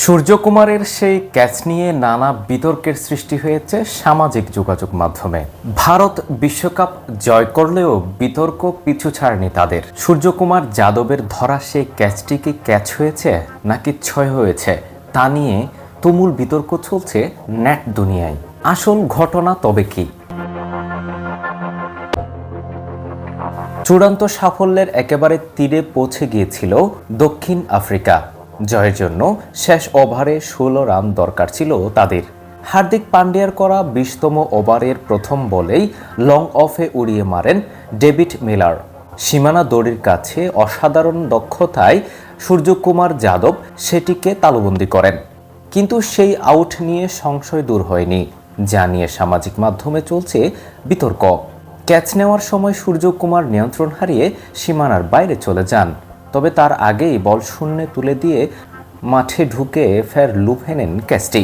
সূর্যকুমারের সেই ক্যাচ নিয়ে নানা বিতর্কের সৃষ্টি হয়েছে সামাজিক যোগাযোগ মাধ্যমে। ভারত বিশ্বকাপ জয় করলেও বিতর্ক পিছু ছাড়েনি তাদের। সূর্যকুমার যাদবের ধরা সেই ক্যাচটি কি ক্যাচ হয়েছে নাকি ছয় হয়েছে তা নিয়ে তুমুল বিতর্ক চলছে নেট দুনিয়ায়। আসল ঘটনা তবে কি? চূড়ান্ত সাফল্যের একেবারে তীরে পৌঁছে গিয়েছিল দক্ষিণ আফ্রিকা। জয়ের জন্য শেষ ওভারে 16 রান দরকার ছিল তাদের। হার্দিক পান্ডিয়ার করা 20তম ওভারের প্রথম বলেই লং অফে উড়িয়ে মারেন ডেভিড মিলার। সীমানা দড়ির কাছে অসাধারণ দক্ষতায় সূর্যকুমার যাদব সেটিকে তালুবন্দী করেন। কিন্তু সেই আউট নিয়ে সংশয় দূর হয়নি, যা নিয়ে সামাজিক মাধ্যমে চলছে বিতর্ক। ক্যাচ নেওয়ার সময় সূর্যকুমার নিয়ন্ত্রণ হারিয়ে সীমানার বাইরে চলে যান, তবে তার আগেই বল শূন্যে তুলে দিয়ে মাঠে ঢুকে ফের লুফে নেন ক্যাচটি।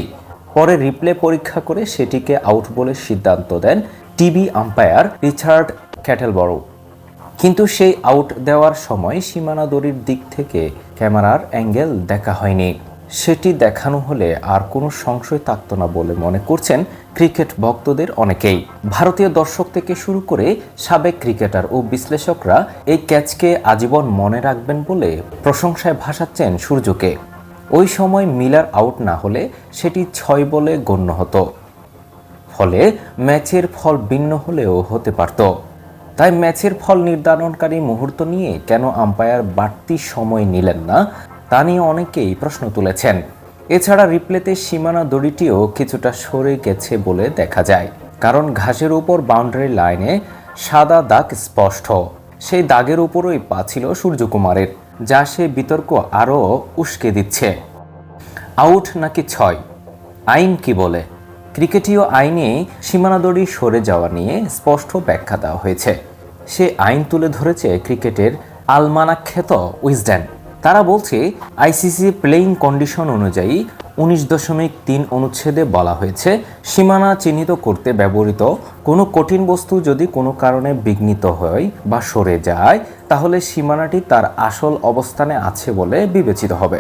পরে রিপ্লে পরীক্ষা করে সেটিকে আউট বলে সিদ্ধান্ত দেন টিভি আম্পায়ার রিচার্ড ক্যাটেলবরো। কিন্তু সেই আউট দেওয়ার সময় সীমানা দড়ির দিক থেকে ক্যামেরার অ্যাঙ্গেল দেখা হয়নি। সেটি দেখানো হলে আর কোনো সংশয় থাকত না বলে মনে করছেন ক্রিকেট ভক্তদের অনেকেই। ভারতীয় দর্শক থেকে শুরু করে সাবেক ক্রিকেটার ও বিশ্লেষকরা এই ক্যাচকে আজীবন মনে রাখবেন বলে প্রশংসায় ভাসাচ্ছেন সূর্যকে। ওই সময় মিলার আউট না হলে সেটি 6 বলে গণ্য হতো, ফলে ম্যাচের ফল ভিন্ন হলেও হতে পারত। তাই ম্যাচের ফল নির্ধারণকারী মুহূর্ত নিয়ে কেন আম্পায়ার বাড়তি সময় নিলেন না তা নিয়ে অনেকেই প্রশ্ন তুলেছেন। এছাড়া রিপ্লেতে সীমানা দড়িটিও কিছুটা সরে গেছে বলে দেখা যায়, কারণ ঘাসের উপর বাউন্ডারি লাইনে সাদা দাগ স্পষ্ট। সেই দাগের উপরই পা ছিল সূর্যকুমারের, যা সে বিতর্ক আরও উস্কে দিচ্ছে। আউট নাকি 6? আইন কি বলে? ক্রিকেটীয় আইনে সীমানা দড়ি সরে যাওয়া নিয়ে স্পষ্ট ব্যাখ্যা দেওয়া হয়েছে। সে আইন তুলে ধরেছে ক্রিকেটের আলমানাখ্যাত উইজডেন। তারা বলছে, আইসিসি প্লেইং কন্ডিশন অনুযায়ী 19.3 অনুচ্ছেদে বলা হয়েছে, সীমানা চিহ্নিত করতে ব্যবহৃত কোনো কঠিন বস্তু যদি কোনো কারণে বিঘ্নিত হয় বা সরে যায়, তাহলে সীমানাটি তার আসল অবস্থানে আছে বলে বিবেচিত হবে।